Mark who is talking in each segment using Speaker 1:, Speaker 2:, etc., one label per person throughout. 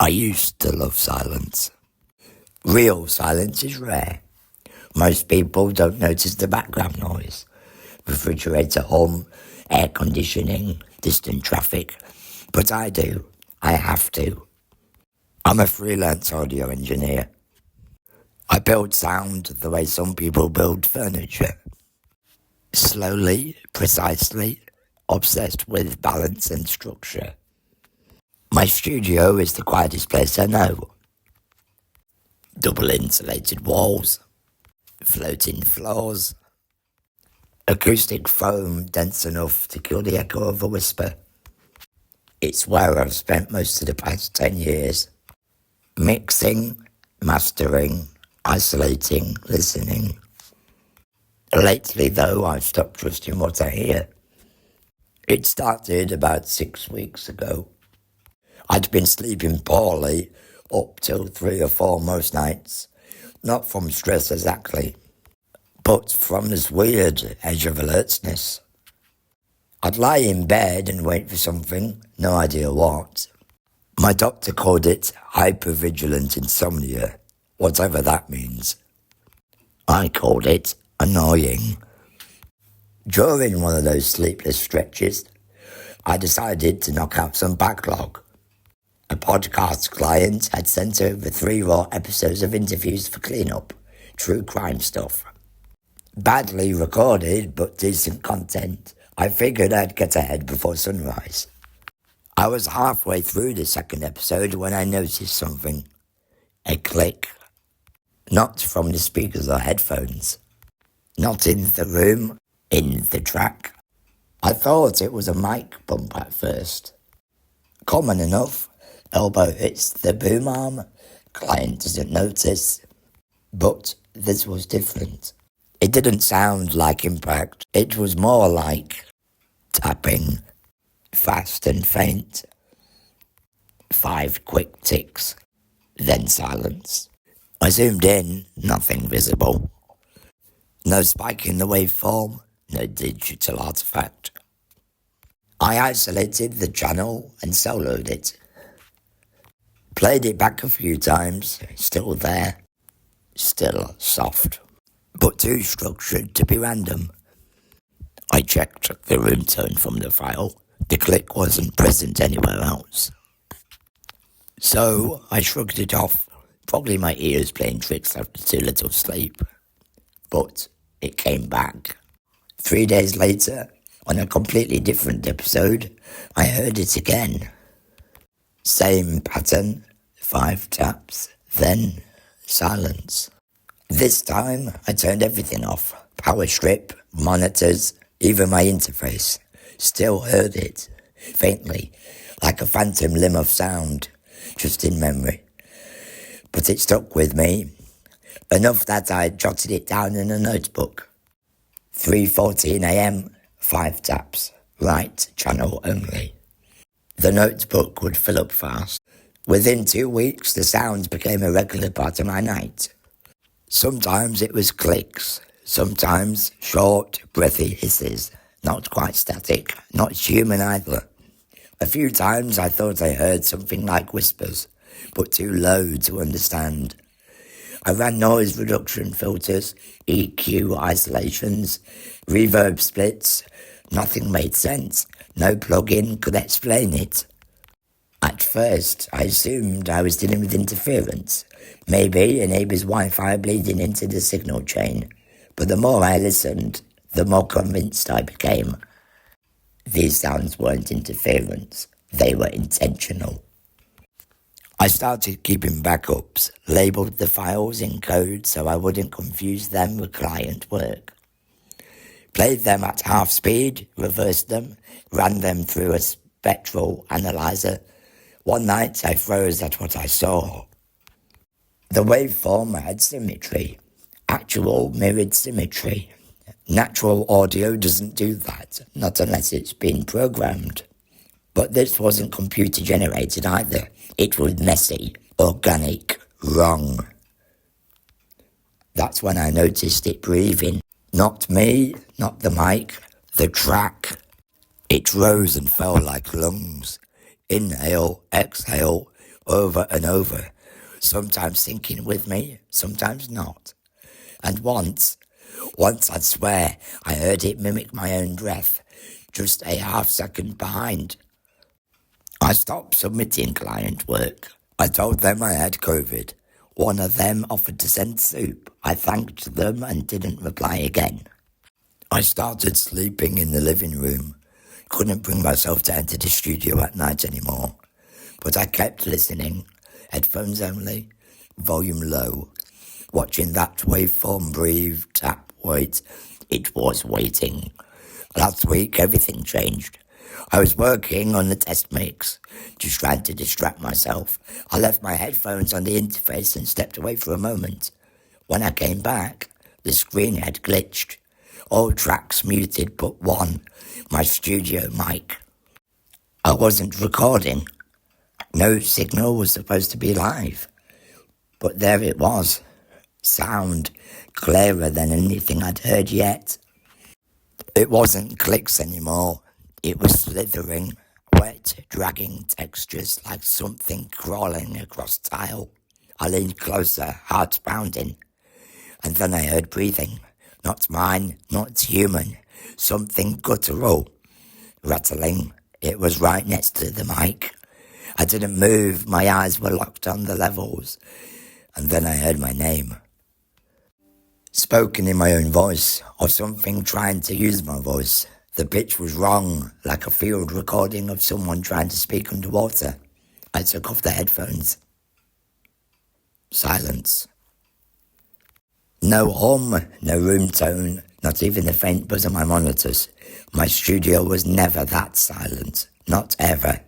Speaker 1: I used to love silence. Real silence is rare. Most people don't notice the background noise. Refrigerator hum, air conditioning, distant traffic. But I do. I have to. I'm a freelance audio engineer. I build sound the way some people build furniture. Slowly, precisely, obsessed with balance and structure. My studio is the quietest place I know. Double insulated walls, floating floors, acoustic foam dense enough to kill the echo of a whisper. It's where I've spent most of the past 10 years. Mixing, mastering, isolating, listening. Lately, though, I've stopped trusting what I hear. It started about 6 weeks ago. I'd been sleeping poorly up till 3 or 4 most nights. Not from stress exactly, but from this weird edge of alertness. I'd lie in bed and wait for something, no idea what. My doctor called it hypervigilant insomnia, whatever that means. I called it annoying. During one of those sleepless stretches, I decided to knock out some backlog. A podcast client had sent over 3 raw episodes of interviews for cleanup, true crime stuff. Badly recorded, but decent content. I figured I'd get ahead before sunrise. I was halfway through the second episode when I noticed something. A click. Not from the speakers or headphones. Not in the room, in the track. I thought it was a mic bump at first. Common enough. Elbow hits the boom arm, client doesn't notice. But this was different. It didn't sound like impact, it was more like tapping, fast and faint. 5 quick ticks, then silence. I zoomed in, nothing visible. No spike in the waveform, no digital artifact. I isolated the channel and soloed it. Played it back a few times, still there, still soft, but too structured to be random. I checked the room tone from the file. The click wasn't present anywhere else. So I shrugged it off, probably my ears playing tricks after too little sleep. But it came back. 3 days later, on a completely different episode, I heard it again. Same pattern, 5 taps, then silence. This time, I turned everything off. Power strip, monitors, even my interface. Still heard it, faintly, like a phantom limb of sound, just in memory. But it stuck with me, enough that I jotted it down in a notebook. 3:14 a.m, 5 taps, right channel only. The notebook would fill up fast. Within 2 weeks, the sounds became a regular part of my night. Sometimes it was clicks, sometimes short, breathy hisses, not quite static, not human either. A few times I thought I heard something like whispers, but too low to understand. I ran noise reduction filters, EQ isolations, reverb splits. Nothing made sense. No plugin could explain it. At first, I assumed I was dealing with interference. Maybe a neighbour's Wi-Fi bleeding into the signal chain. But the more I listened, the more convinced I became. These sounds weren't interference. They were intentional. I started keeping backups, labelled the files in code so I wouldn't confuse them with client work. Played them at half speed, reversed them, ran them through a spectral analyzer. One night I froze at what I saw. The waveform had symmetry, actual mirrored symmetry. Natural audio doesn't do that, not unless it's been programmed. But this wasn't computer generated either. It was messy, organic, wrong. That's when I noticed it breathing. Not me, not the mic, the track. It rose and fell like lungs. Inhale, exhale, over and over, sometimes thinking with me, sometimes not. And once I'd swear I heard it mimic my own breath, just a half second behind. I stopped submitting client work. I told them I had COVID. One of them offered to send soup. I thanked them and didn't reply again. I started sleeping in the living room. Couldn't bring myself to enter the studio at night anymore. But I kept listening, headphones only, volume low, watching that waveform breathe, tap, wait. It was waiting. Last week, everything changed. I was working on the test mix, just trying to distract myself. I left my headphones on the interface and stepped away for a moment. When I came back, the screen had glitched. All tracks muted but one, my studio mic. I wasn't recording. No signal was supposed to be live. But there it was. Sound clearer than anything I'd heard yet. It wasn't clicks anymore. It was slithering, wet, dragging textures like something crawling across tile. I leaned closer, heart pounding. And then I heard breathing. Not mine, not human. Something guttural. Rattling. It was right next to the mic. I didn't move. My eyes were locked on the levels. And then I heard my name. Spoken in my own voice, or something trying to use my voice. The pitch was wrong, like a field recording of someone trying to speak underwater. I took off the headphones. Silence. No hum, no room tone, not even the faint buzz on my monitors. My studio was never that silent, not ever.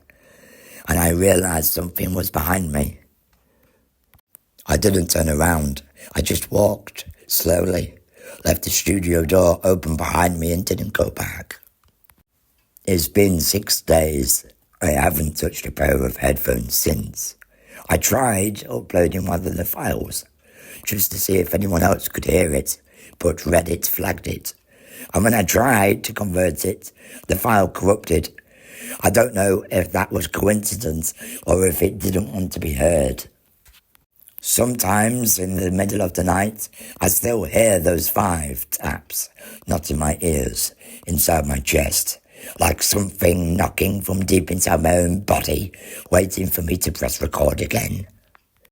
Speaker 1: And I realised something was behind me. I didn't turn around. I just walked, slowly, left the studio door open behind me and didn't go back. It's been 6 days. I haven't touched a pair of headphones since. I tried uploading one of the files, just to see if anyone else could hear it, but Reddit flagged it. And when I tried to convert it, the file corrupted. I don't know if that was coincidence or if it didn't want to be heard. Sometimes in the middle of the night, I still hear those 5 taps, not in my ears, inside my chest, like something knocking from deep inside my own body, waiting for me to press record again.